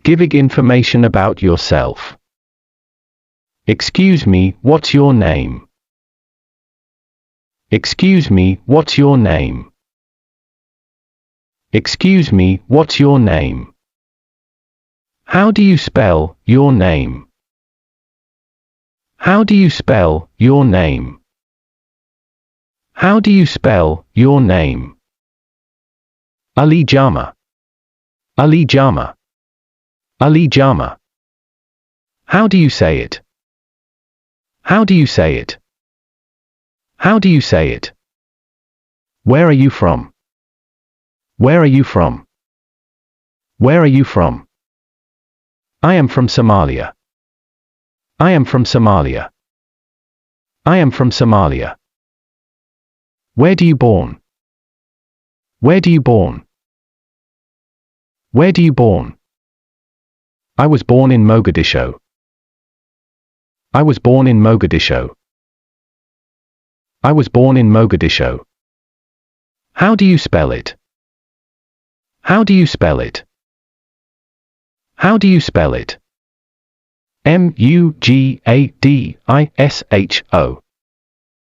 Giving information about yourself. Excuse me, what's your name? Excuse me, what's your name? Excuse me, what's your name? How do you spell your name? How do you spell your name? How do you spell your name? Ali Jama. Ali Jama. Ali Jama. How do you say it? How do you say it? How do you say it? Where are you from? Where are you from? Where are you from? I am from Somalia. I am from Somalia. I am from Somalia. Where do you born? Where do you born? Where do you born? I was born in Mogadishu. I was born in Mogadishu. I was born in Mogadishu. How do you spell it? How do you spell it? How do you spell it? Mugadisho.